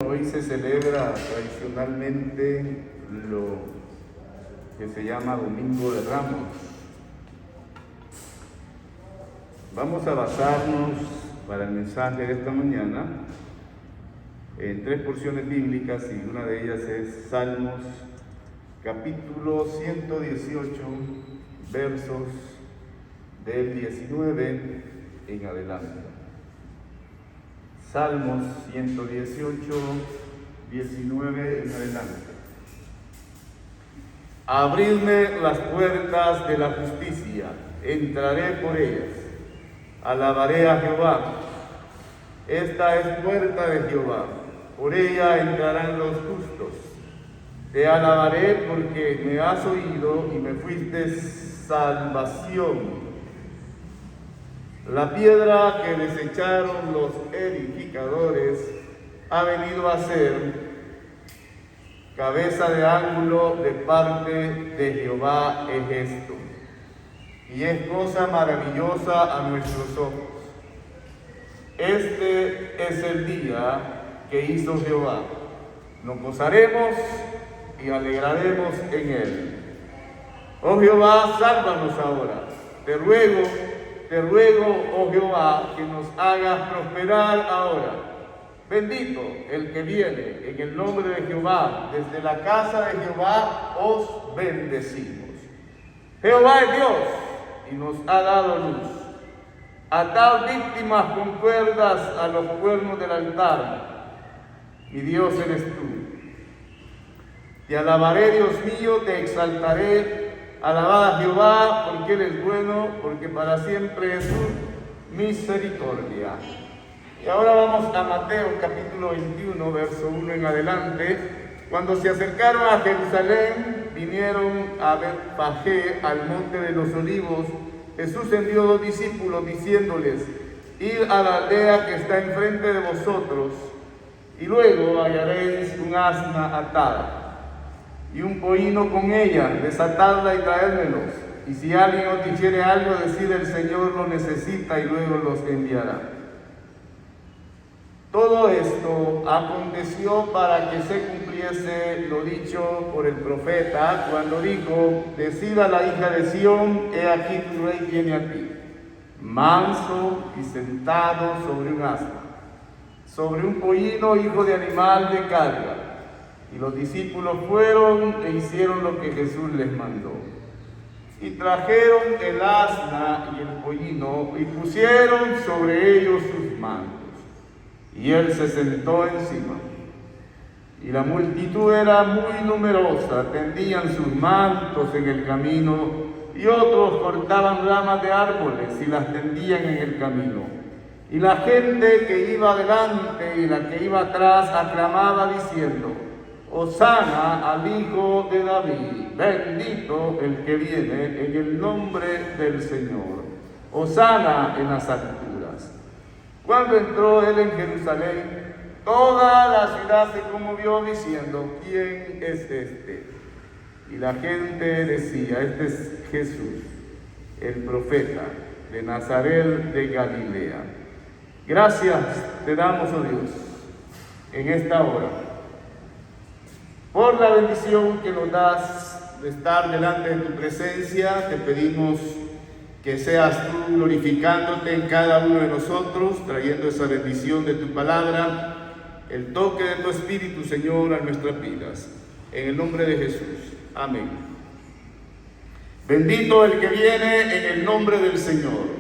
Hoy se celebra tradicionalmente lo que se llama Domingo de Ramos. Vamos a basarnos para el mensaje de esta mañana en tres porciones bíblicas y una de ellas es Salmos capítulo 118, versos del 19 en adelante. Salmos 118, 19 en adelante. Abridme las puertas de la justicia, entraré por ellas. Alabaré a Jehová. Esta es puerta de Jehová, por ella entrarán los justos. Te alabaré porque me has oído y me fuiste salvación. La piedra que desecharon los edificadores ha venido a ser cabeza de ángulo de parte de Jehová es esto, y es cosa maravillosa a nuestros ojos. Este es el día que hizo Jehová. Nos gozaremos y alegraremos en él. Oh Jehová, sálvanos ahora. Te ruego, oh Jehová, que nos hagas prosperar ahora. Bendito el que viene en el nombre de Jehová. Desde la casa de Jehová os bendecimos. Jehová es Dios y nos ha dado luz. Atad víctimas con cuerdas a los cuernos del altar. Mi Dios eres tú. Te alabaré, Dios mío, te exaltaré. Alabad a Jehová, porque Él es bueno, porque para siempre es su misericordia. Y ahora vamos a Mateo capítulo 21, verso 1 en adelante. Cuando se acercaron a Jerusalén, vinieron a Betfagé, al monte de los olivos. Jesús envió 2 discípulos, diciéndoles: id a la aldea que está enfrente de vosotros, y luego hallaréis un asna atada y un pollino con ella, desatadla y traédmelos. Y si alguien os dijere algo, decid: el Señor lo necesita, y luego los enviará. Todo esto aconteció para que se cumpliese lo dicho por el profeta, cuando dijo: decid a la hija de Sión, he aquí tu rey viene a ti, manso y sentado sobre un asna, sobre un pollino, hijo de animal de carga. Y los discípulos fueron e hicieron lo que Jesús les mandó. Y trajeron el asna y el pollino y pusieron sobre ellos sus mantos. Y él se sentó encima. Y la multitud era muy numerosa, tendían sus mantos en el camino, y otros cortaban ramas de árboles y las tendían en el camino. Y la gente que iba adelante y la que iba atrás aclamaba diciendo: Hosana al Hijo de David, bendito el que viene en el nombre del Señor. Hosana en las alturas. Cuando entró él en Jerusalén, toda la ciudad se conmovió diciendo: ¿quién es este? Y la gente decía: este es Jesús, el profeta de Nazaret de Galilea. Gracias te damos, oh Dios, en esta hora, por la bendición que nos das de estar delante de tu presencia. Te pedimos que seas tú glorificándote en cada uno de nosotros, trayendo esa bendición de tu palabra, el toque de tu Espíritu, Señor, a nuestras vidas. En el nombre de Jesús. Amén. Bendito el que viene en el nombre del Señor.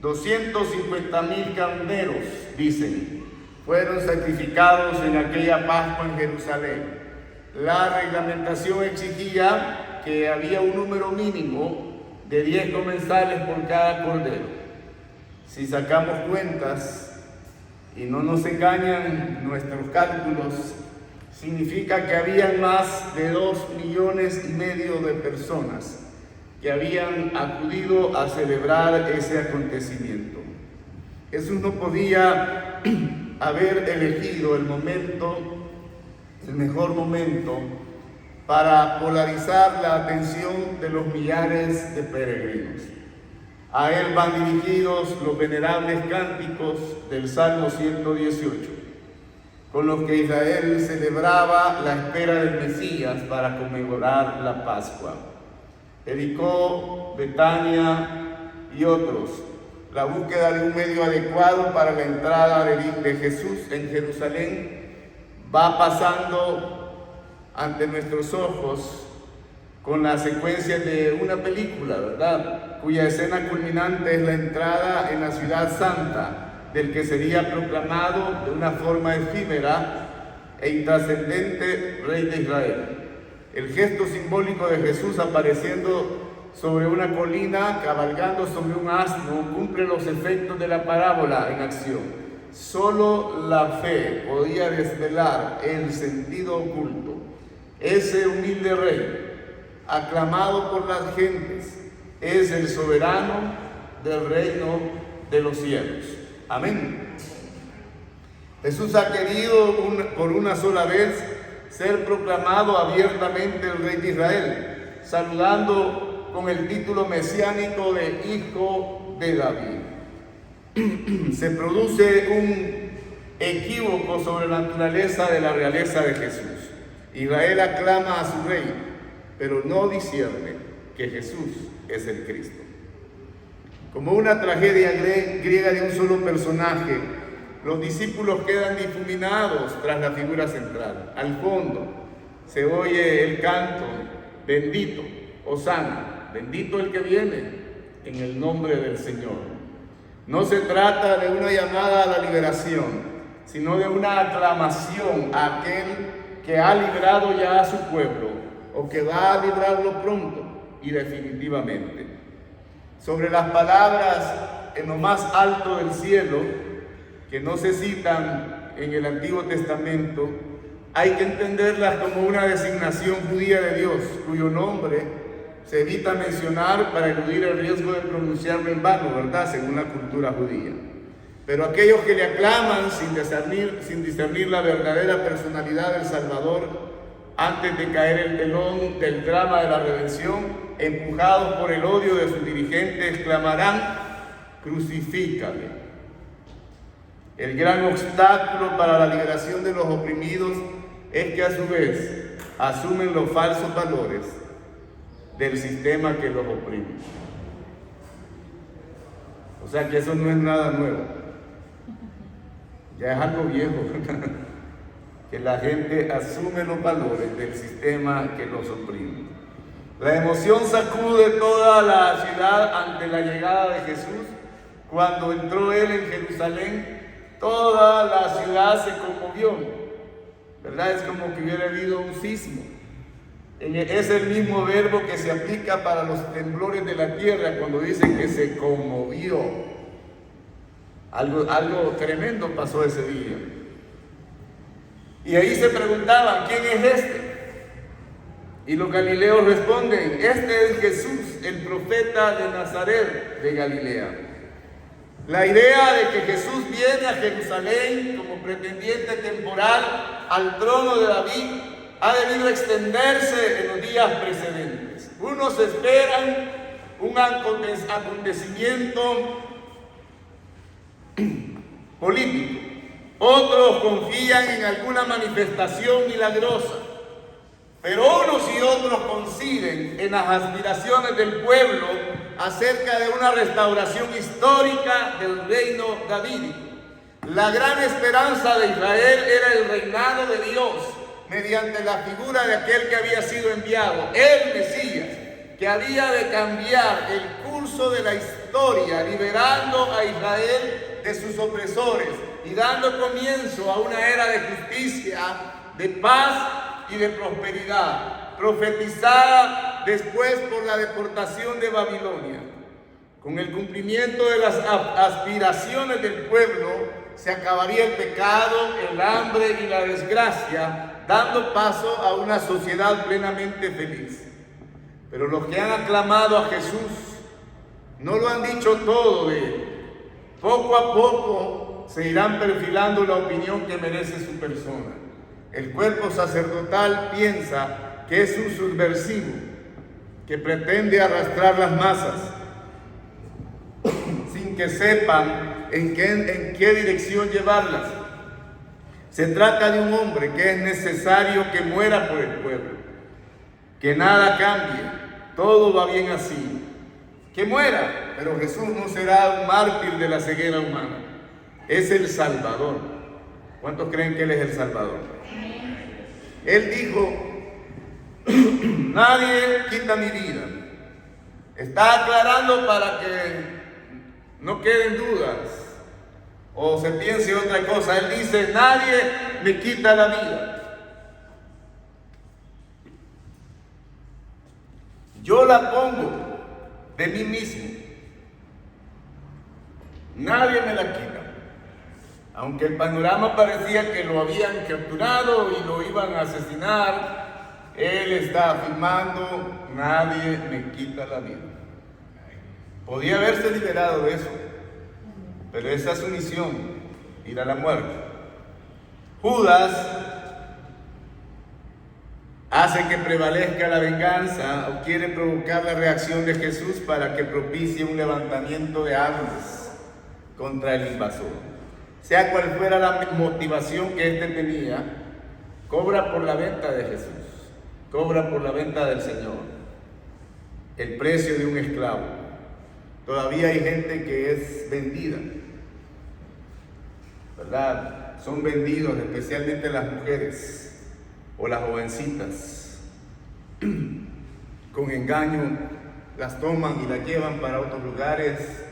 250,000 carneros, dicen, fueron sacrificados en aquella Pascua en Jerusalén. La reglamentación exigía que había un número mínimo de 10 comensales por cada cordero. Si sacamos cuentas y no nos engañan nuestros cálculos, significa que habían más de 2,5 millones de personas que habían acudido a celebrar ese acontecimiento. Jesús no podía haber elegido el mejor momento para polarizar la atención de los millares de peregrinos. A él van dirigidos los venerables cánticos del Salmo 118. con los que Israel celebraba la espera del Mesías para conmemorar la Pascua. Jericó, Betania y otros. La búsqueda de un medio adecuado para la entrada de Jesús en Jerusalén va pasando ante nuestros ojos con la secuencia de una película, ¿verdad?, cuya escena culminante es la entrada en la ciudad santa del que sería proclamado de una forma efímera e intrascendente Rey de Israel. El gesto simbólico de Jesús apareciendo sobre una colina, cabalgando sobre un asno, cumple los efectos de la parábola en acción. Solo la fe podía desvelar el sentido oculto. Ese humilde rey, aclamado por las gentes, es el soberano del reino de los cielos. Amén. Jesús ha querido por una sola vez ser proclamado abiertamente el Rey de Israel, saludando con el título mesiánico de Hijo de David. Se produce un equívoco sobre la naturaleza de la realeza de Jesús. Israel aclama a su Rey, pero no discierne que Jesús es el Cristo. Como una tragedia griega de un solo personaje, los discípulos quedan difuminados tras la figura central. Al fondo se oye el canto: bendito, hosana, bendito el que viene en el nombre del Señor. No se trata de una llamada a la liberación, sino de una aclamación a aquel que ha librado ya a su pueblo, o que va a librarlo pronto y definitivamente. Sobre las palabras en lo más alto del cielo, que no se citan en el Antiguo Testamento, hay que entenderlas como una designación judía de Dios, cuyo nombre se evita mencionar para eludir el riesgo de pronunciarlo en vano, ¿verdad?, según la cultura judía. Pero aquellos que le aclaman sin discernir la verdadera personalidad del Salvador, antes de caer el telón del drama de la redención, empujados por el odio de sus dirigentes, clamarán: crucifícale. El gran obstáculo para la liberación de los oprimidos es que a su vez asumen los falsos valores del sistema que los oprime. O sea que eso no es nada nuevo, ya es algo viejo, que la gente asume los valores del sistema que los oprime. La emoción sacude toda la ciudad ante la llegada de Jesús. Cuando entró él en Jerusalén, toda la ciudad se conmovió, ¿verdad? Es como que hubiera habido un sismo. Es el mismo verbo que se aplica para los temblores de la tierra, cuando dice que se conmovió. Algo tremendo pasó ese día. Y ahí se preguntaban: ¿quién es este? Y los galileos responden: este es Jesús, el profeta de Nazaret de Galilea. La idea de que Jesús viene a Jerusalén como pretendiente temporal al trono de David ha debido extenderse en los días precedentes. Unos esperan un acontecimiento político, otros confían en alguna manifestación milagrosa, pero unos y otros coinciden en las aspiraciones del pueblo acerca de una restauración histórica del reino davídico. La gran esperanza de Israel era el reinado de Dios mediante la figura de aquel que había sido enviado, el Mesías, que había de cambiar el curso de la historia, liberando a Israel de sus opresores y dando comienzo a una era de justicia, de paz y de prosperidad, profetizada después por la deportación de Babilonia. Con el cumplimiento de las aspiraciones del pueblo se acabaría el pecado, el hambre y la desgracia, dando paso a una sociedad plenamente feliz. Pero los que han aclamado a Jesús no lo han dicho todo de él. Poco a poco se irán perfilando la opinión que merece su persona. El cuerpo sacerdotal piensa que es un subversivo, que pretende arrastrar las masas, sin que sepan en qué dirección llevarlas. Se trata de un hombre que es necesario que muera por el pueblo, que nada cambie, todo va bien así, que muera, pero Jesús no será un mártir de la ceguera humana, es el Salvador. ¿Cuántos creen que Él es el Salvador? Él dijo, nadie quita mi vida. Está aclarando para que no queden dudas o se piense otra cosa. Él dice, nadie me quita la vida. Yo la pongo de mí mismo. Nadie me la quita. Aunque el panorama parecía que lo habían capturado y lo iban a asesinar, él está afirmando, nadie me quita la vida. Podía haberse liberado de eso, pero esa es su misión, ir a la muerte. Judas hace que prevalezca la venganza o quiere provocar la reacción de Jesús para que propicie un levantamiento de armas contra el invasor. Sea cual fuera la motivación que éste tenía, cobra por la venta de Jesús, cobra por la venta del Señor, el precio de un esclavo. Todavía hay gente que es vendida, ¿verdad? Son vendidos, especialmente las mujeres o las jovencitas. Con engaño las toman y las llevan para otros lugares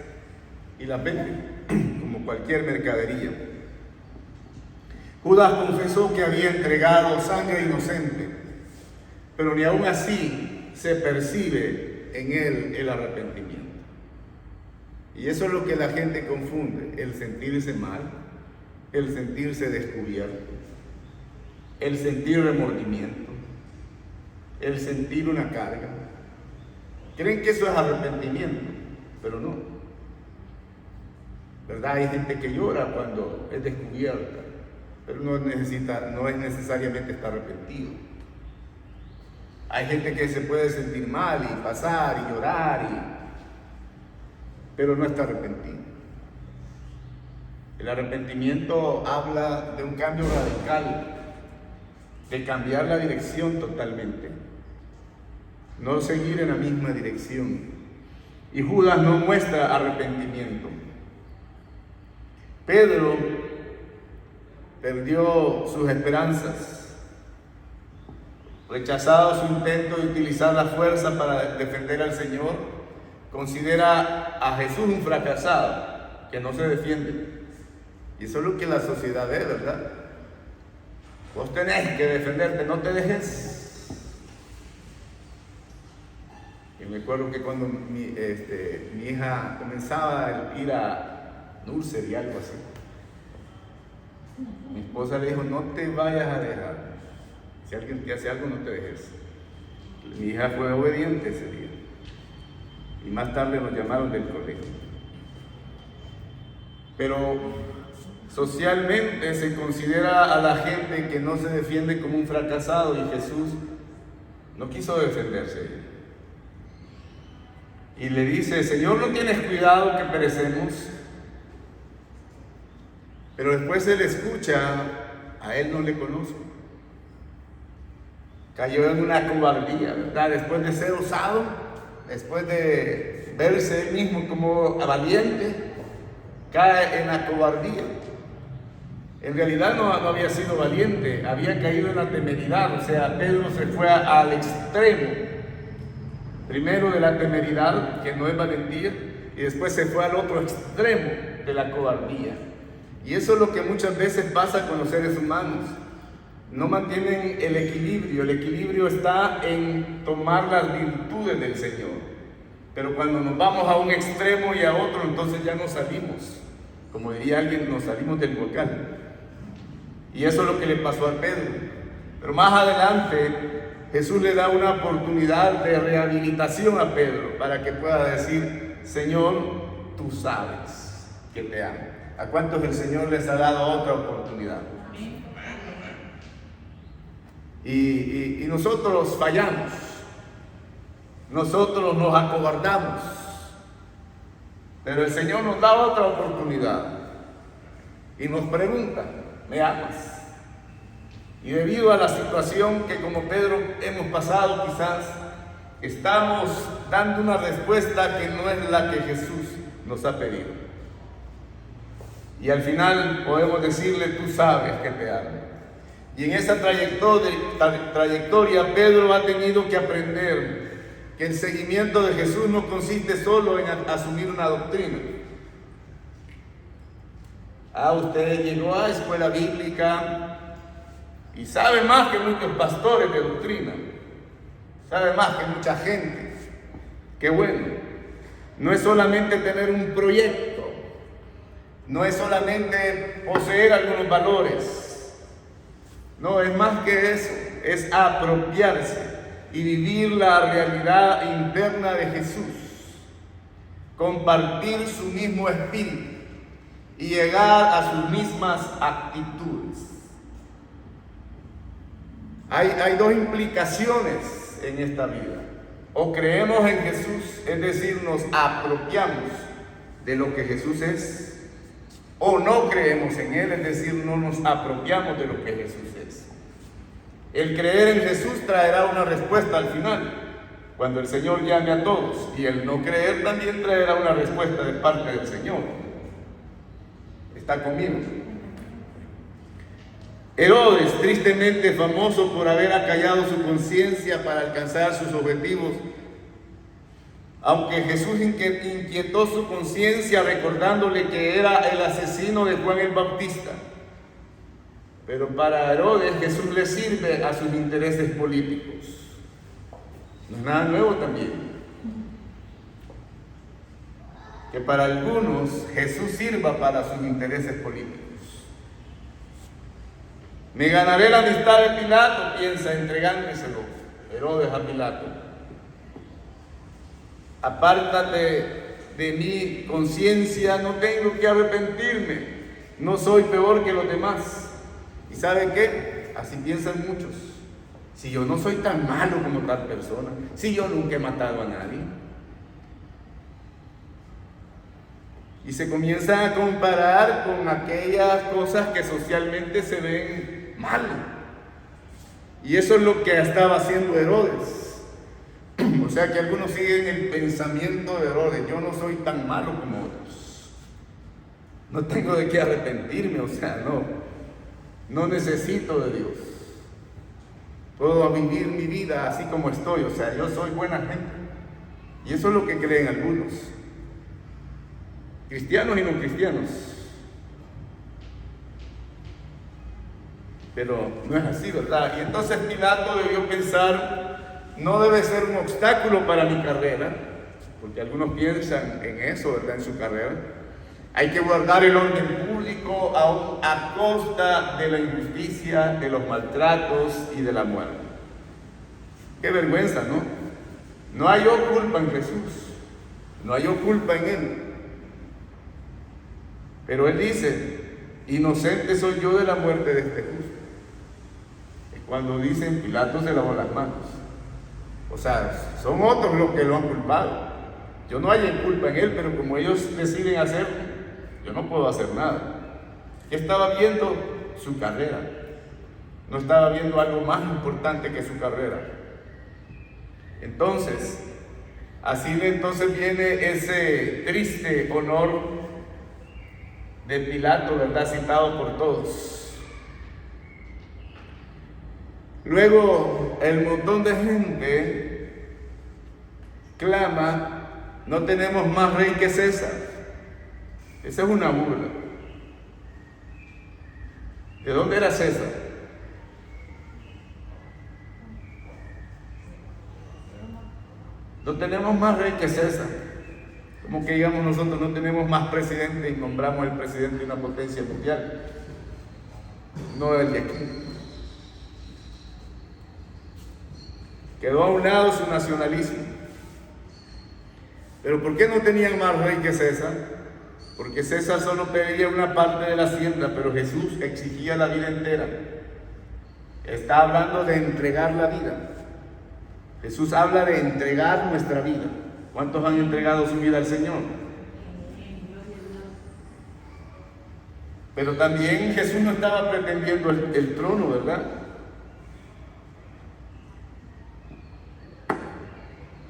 y las venden como cualquier mercadería. Judas confesó que había entregado sangre inocente, pero ni aún así se percibe en él el arrepentimiento. Y eso es lo que la gente confunde, el sentirse mal, el sentirse descubierto, el sentir remordimiento, el sentir una carga. Creen que eso es arrepentimiento, pero no. ¿Verdad? Hay gente que llora cuando es descubierta, pero no es necesariamente estar arrepentido. Hay gente que se puede sentir mal y pasar y llorar, pero no está arrepentido. El arrepentimiento habla de un cambio radical, de cambiar la dirección totalmente, no seguir en la misma dirección. Y Judas no muestra arrepentimiento. Pedro perdió sus esperanzas, rechazado su intento de utilizar la fuerza para defender al Señor. Considera a Jesús un fracasado, que no se defiende. Y eso es lo que la sociedad ve, ¿verdad? Vos tenés que defenderte, no te dejes. Y me acuerdo que cuando mi hija comenzaba a ir a nursery y algo así, mi esposa le dijo, no te vayas a dejar. Si alguien te hace algo, no te dejes. Mi hija fue obediente ese día. Y más tarde nos llamaron del colegio. Pero socialmente se considera a la gente que no se defiende como un fracasado, y Jesús no quiso defenderse. Y le dice, Señor, ¿no tienes cuidado que perecemos? Pero después él escucha, a él no le conozco. Cayó en una cobardía, ¿verdad? Después de ser usado, después de verse él mismo como valiente, cae en la cobardía. En realidad no había sido valiente, había caído en la temeridad. O sea, Pedro se fue al extremo, primero de la temeridad, que no es valentía, y después se fue al otro extremo de la cobardía. Y eso es lo que muchas veces pasa con los seres humanos. No mantienen el equilibrio. El equilibrio está en tomar las virtudes del Señor. Pero cuando nos vamos a un extremo y a otro, entonces ya nos salimos. Como diría alguien, nos salimos del bocal. Y eso es lo que le pasó a Pedro. Pero más adelante, Jesús le da una oportunidad de rehabilitación a Pedro para que pueda decir, Señor, tú sabes que te amo. ¿A cuántos el Señor les ha dado otra oportunidad? Y nosotros fallamos, nosotros nos acobardamos, pero el Señor nos da otra oportunidad y nos pregunta, ¿me amas? Y debido a la situación que como Pedro hemos pasado, quizás estamos dando una respuesta que no es la que Jesús nos ha pedido. Y al final podemos decirle, tú sabes que te amo. Y en esa trayectoria Pedro ha tenido que aprender que el seguimiento de Jesús no consiste solo en asumir una doctrina. Usted llegó a escuela bíblica y sabe más que muchos pastores de doctrina, sabe más que mucha gente. Qué bueno. No es solamente tener un proyecto, no es solamente poseer algunos valores, no, es más que eso, es apropiarse y vivir la realidad interna de Jesús, compartir su mismo espíritu y llegar a sus mismas actitudes. Hay dos implicaciones en esta vida. O creemos en Jesús, es decir, nos apropiamos de lo que Jesús es, o no creemos en Él, es decir, no nos apropiamos de lo que Jesús es. El creer en Jesús traerá una respuesta al final, cuando el Señor llame a todos, y el no creer también traerá una respuesta de parte del Señor. ¿Está conmigo? Herodes, tristemente famoso por haber acallado su conciencia para alcanzar sus objetivos, aunque Jesús inquietó su conciencia recordándole que era el asesino de Juan el Bautista. Pero para Herodes Jesús le sirve a sus intereses políticos. No es nada nuevo también. Que para algunos Jesús sirva para sus intereses políticos. Me ganaré la amistad de Pilato, piensa, entregándoselo Herodes a Pilato. Apártate de mi conciencia, no tengo que arrepentirme, no soy peor que los demás. ¿Y sabe qué? Así piensan muchos. Si yo no soy tan malo como tal persona, si yo nunca he matado a nadie. Y se comienza a comparar con aquellas cosas que socialmente se ven mal. Y eso es lo que estaba haciendo Herodes. O sea que algunos siguen el pensamiento de Herodes: yo no soy tan malo como otros, no tengo de qué arrepentirme, o sea, no necesito de Dios, puedo vivir mi vida así como estoy, o sea, yo soy buena gente. Y eso es lo que creen algunos, cristianos y no cristianos. Pero no es así, ¿verdad? Y entonces Pilato debió pensar: no debe ser un obstáculo para mi carrera, porque algunos piensan en eso, ¿verdad? En su carrera. Hay que guardar el orden público aún a costa de la injusticia, de los maltratos y de la muerte. Qué vergüenza, ¿no? No halló culpa en Jesús, no halló culpa en Él. Pero Él dice: inocente soy yo de la muerte de este justo. Cuando dicen Pilato se lavó las manos, o sea, son otros los que lo han culpado. Yo no hay culpa en Él, pero como ellos deciden hacerlo, yo no puedo hacer nada. ¿Qué estaba viendo? Su carrera. No estaba viendo algo más importante que su carrera. Entonces viene ese triste honor de Pilato, ¿verdad? Citado por todos. Luego el montón de gente clama: no tenemos más rey que César. Esa es una burla. ¿De dónde era César? No tenemos más rey que César. Como que digamos nosotros no tenemos más presidente y nombramos el presidente de una potencia mundial, no el de aquí. Quedó a un lado su nacionalismo. Pero ¿por qué no tenían más rey que César? Porque César solo pedía una parte de la hacienda, pero Jesús exigía la vida entera. Está hablando de entregar la vida. Jesús habla de entregar nuestra vida. ¿Cuántos han entregado su vida al Señor? Pero también Jesús no estaba pretendiendo el trono, ¿verdad?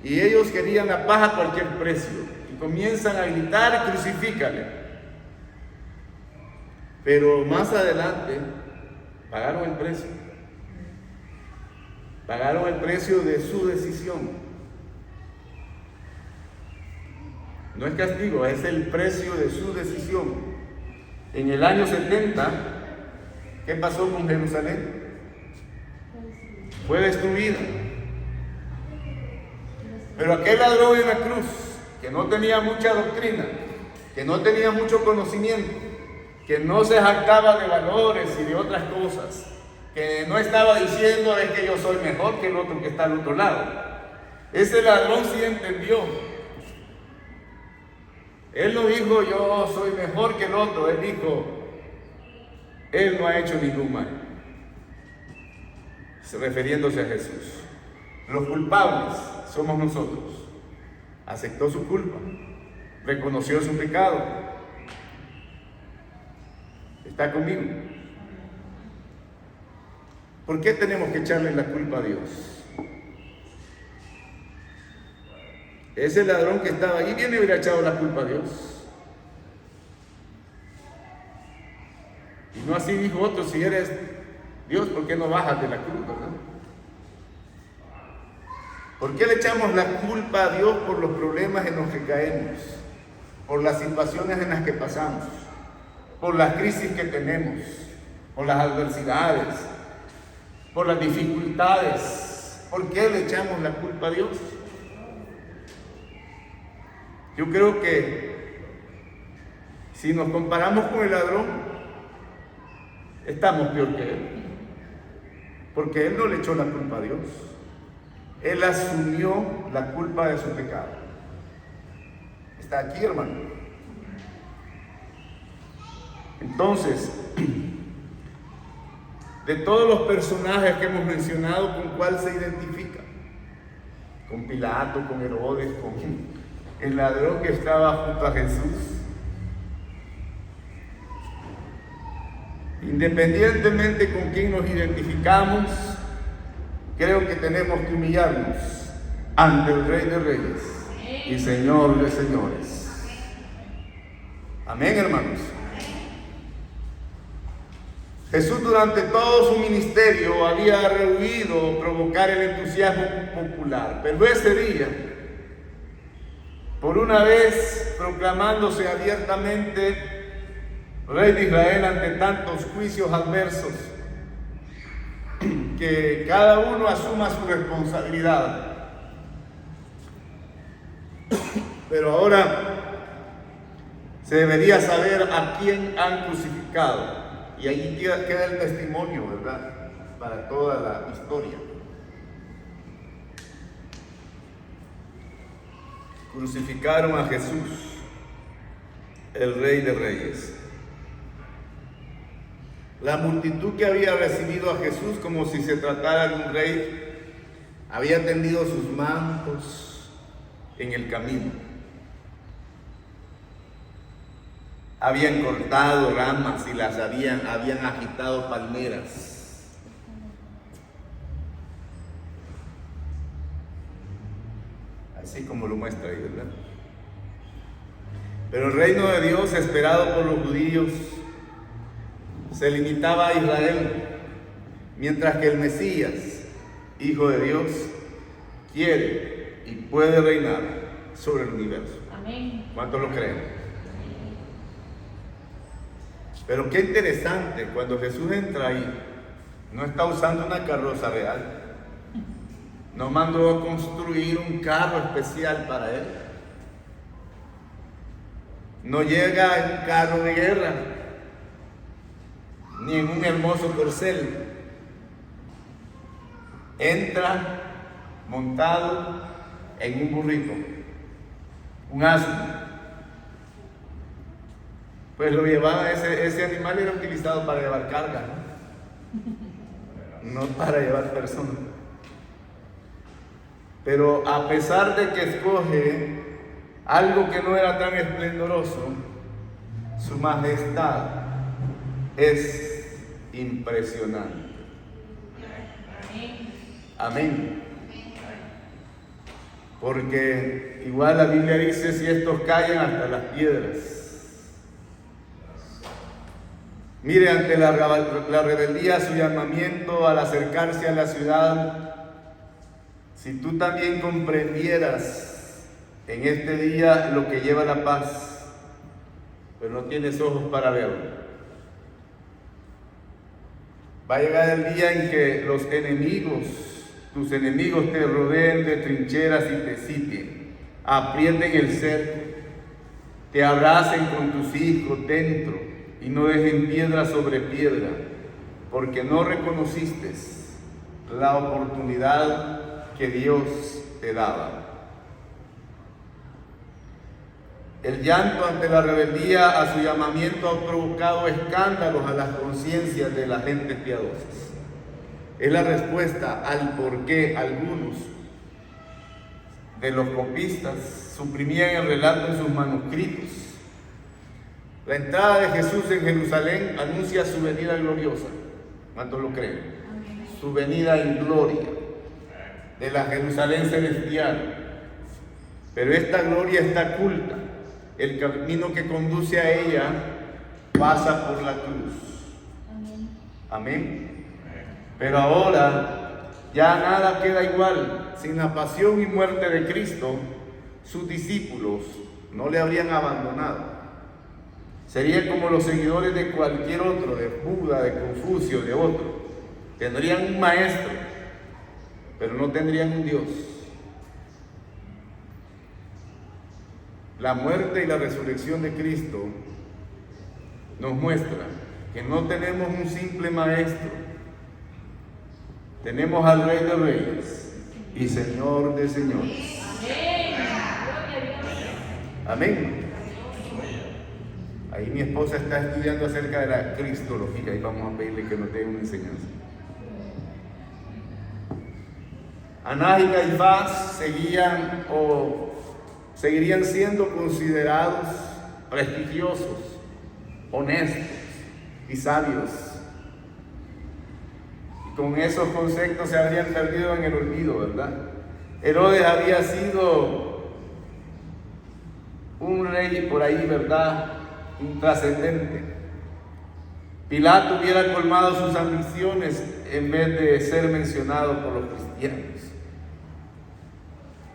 Y ellos querían la paz a cualquier precio. Y comienzan a gritar, crucifícale. Pero más adelante pagaron el precio. Pagaron el precio de su decisión. No es castigo, es el precio de su decisión. En el año 70, ¿qué pasó con Jerusalén? Fue destruida. Pero aquel ladrón en la cruz, que no tenía mucha doctrina, que no tenía mucho conocimiento, que no se jactaba de valores y de otras cosas, que no estaba diciendo es que yo soy mejor que el otro que está al otro lado. Ese ladrón sí entendió. Él no dijo yo soy mejor que el otro, él dijo, él no ha hecho ningún mal. Refiriéndose a Jesús. Los culpables somos nosotros. Aceptó su culpa, reconoció su pecado. ¿Está conmigo? ¿Por qué tenemos que echarle la culpa a Dios? Ese ladrón que estaba ahí, ¿quién le hubiera echado la culpa a Dios? Y no así dijo otro, si eres Dios, ¿por qué no bajas de la cruz, verdad? ¿Por qué le echamos la culpa a Dios por los problemas en los que caemos? Por las situaciones en las que pasamos, por las crisis que tenemos, por las adversidades, por las dificultades. ¿Por qué le echamos la culpa a Dios? Yo creo que si nos comparamos con el ladrón, estamos peor que él. Porque él no le echó la culpa a Dios. Él asumió la culpa de su pecado. Está aquí, hermano. Entonces, de todos los personajes que hemos mencionado, ¿con cuál se identifica? Con Pilato, con Herodes, con el ladrón que estaba junto a Jesús. Independientemente con quién nos identificamos, creo que tenemos que humillarnos ante el Rey de Reyes y Señor de Señores. Amén, hermanos. Jesús durante todo su ministerio había rehuido provocar el entusiasmo popular, pero ese día, por una vez proclamándose abiertamente Rey de Israel ante tantos juicios adversos, que cada uno asuma su responsabilidad. Pero ahora se debería saber a quién han crucificado. Y ahí queda el testimonio, ¿verdad? Para toda la historia. Crucificaron a Jesús, el Rey de Reyes. La multitud que había recibido a Jesús como si se tratara de un rey, había tendido sus mantos en el camino. Habían cortado ramas y las habían agitado palmeras. Así como lo muestra ahí, ¿verdad? Pero el reino de Dios, esperado por los judíos, se limitaba a Israel, mientras que el Mesías, Hijo de Dios, quiere y puede reinar sobre el universo. Amén. ¿Cuántos lo creen? Pero qué interesante, cuando Jesús entra ahí, no está usando una carroza real, no mandó a construir un carro especial para él, no llega en un carro de guerra, ni en un hermoso corcel. Entra montado en un burrito, un asno. Pues lo llevaba, ese animal era utilizado para llevar carga, no para llevar personas. Pero a pesar de que escoge algo que no era tan esplendoroso, su majestad es impresionante. Amén. porque igual la Biblia dice, si estos callan, hasta las piedras. Mire, ante la rebeldía, su llamamiento al acercarse a la ciudad, si tú también comprendieras en este día lo que lleva la paz, pero no tienes ojos para verlo, va a llegar el día en que los enemigos, tus enemigos te rodeen de trincheras y te sitien, aprieten el cerco, te abracen con tus hijos dentro y no dejen piedra sobre piedra, porque no reconociste la oportunidad que Dios te daba. El llanto ante la rebeldía a su llamamiento ha provocado escándalos a las conciencias de las gentes piadosas. Es la respuesta al por qué algunos de los copistas suprimían el relato en sus manuscritos. La entrada de Jesús en Jerusalén anuncia su venida gloriosa. ¿Cuántos lo creen? Su venida en gloria de la Jerusalén celestial. Pero esta gloria está oculta. El camino que conduce a ella pasa por la cruz. Amén. Pero ahora ya nada queda igual. Sin la pasión y muerte de Cristo, sus discípulos no le habrían abandonado. Sería como los seguidores de cualquier otro, de Buda, de Confucio, de otro. Tendrían un maestro, pero no tendrían un Dios. La muerte y la resurrección de Cristo nos muestra que no tenemos un simple maestro, tenemos al Rey de Reyes y Señor de Señores. Amén. Ahí mi esposa está estudiando acerca de la cristología y vamos a pedirle que nos dé una enseñanza. Anás y Caifás seguirían siendo considerados prestigiosos, honestos y sabios. Y con esos conceptos se habrían perdido en el olvido, ¿verdad? Herodes había sido un rey por ahí, ¿verdad? Intrascendente. Pilato hubiera colmado sus ambiciones en vez de ser mencionado por los cristianos.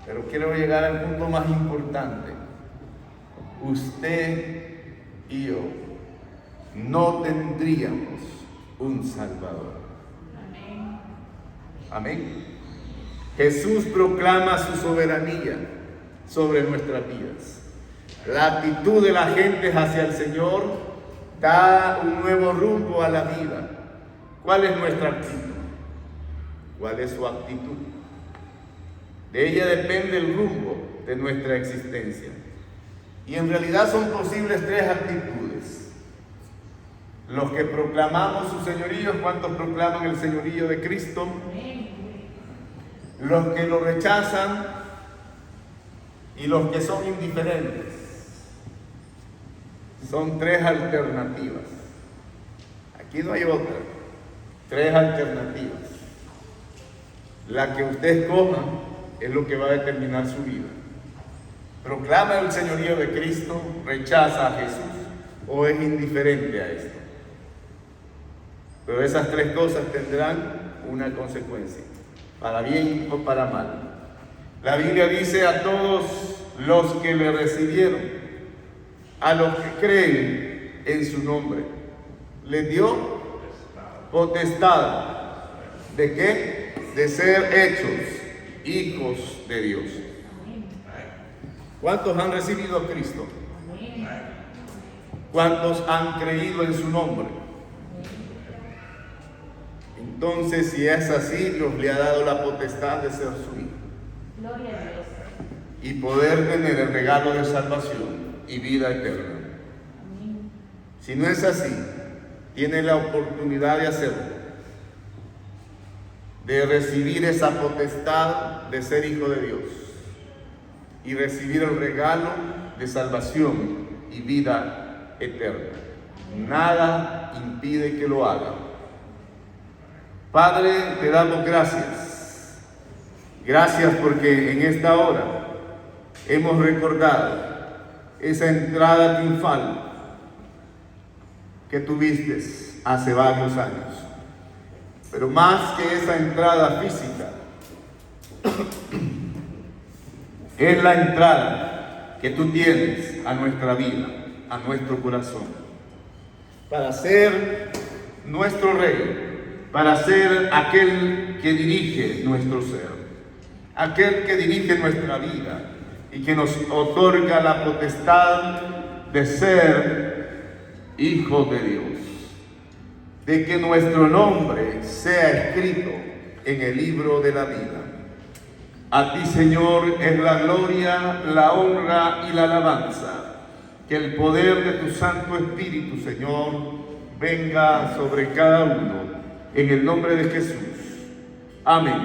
Pero quiero llegar al punto más importante. Usted y yo no tendríamos un Salvador. Amén. Jesús proclama su soberanía sobre nuestras vidas. La actitud de la gente hacia el Señor da un nuevo rumbo a la vida. ¿Cuál es nuestra actitud? ¿Cuál es su actitud? De ella depende el rumbo de nuestra existencia. Y en realidad son posibles tres actitudes. Los que proclamamos su señorío, ¿cuántos proclaman el señorío de Cristo? Los que lo rechazan y los que son indiferentes. Son tres alternativas. Aquí no hay otra. Tres alternativas. La que usted escoja es lo que va a determinar su vida. ¿Proclama el señorío de Cristo, rechaza a Jesús o es indiferente a esto? Pero esas tres cosas tendrán una consecuencia, para bien o para mal. La Biblia dice a todos los que le recibieron, a los que creen en su nombre, les dio potestad. ¿De qué? De ser hechos hijos de Dios. ¿Cuántos han recibido a Cristo? ¿Cuántos han creído en su nombre? Entonces, si es así, Dios le ha dado la potestad de ser su hijo. Gloria a Dios. Y poder tener el regalo de salvación y vida eterna. Si no es así, tiene la oportunidad de hacerlo, de recibir esa potestad de ser hijo de Dios y recibir el regalo de salvación y vida eterna. Nada impide que lo haga. Padre, te damos gracias Gracias porque en esta hora hemos recordado esa entrada triunfal que tuviste hace varios años. Pero más que esa entrada física, es la entrada que tú tienes a nuestra vida, a nuestro corazón, para ser nuestro Rey, para ser aquel que dirige nuestro ser, aquel que dirige nuestra vida y que nos otorga la potestad de ser hijos de Dios, de que nuestro nombre sea escrito en el libro de la vida. A ti, Señor, es la gloria, la honra y la alabanza. Que el poder de tu Santo Espíritu, Señor, venga sobre cada uno. En el nombre de Jesús. Amén.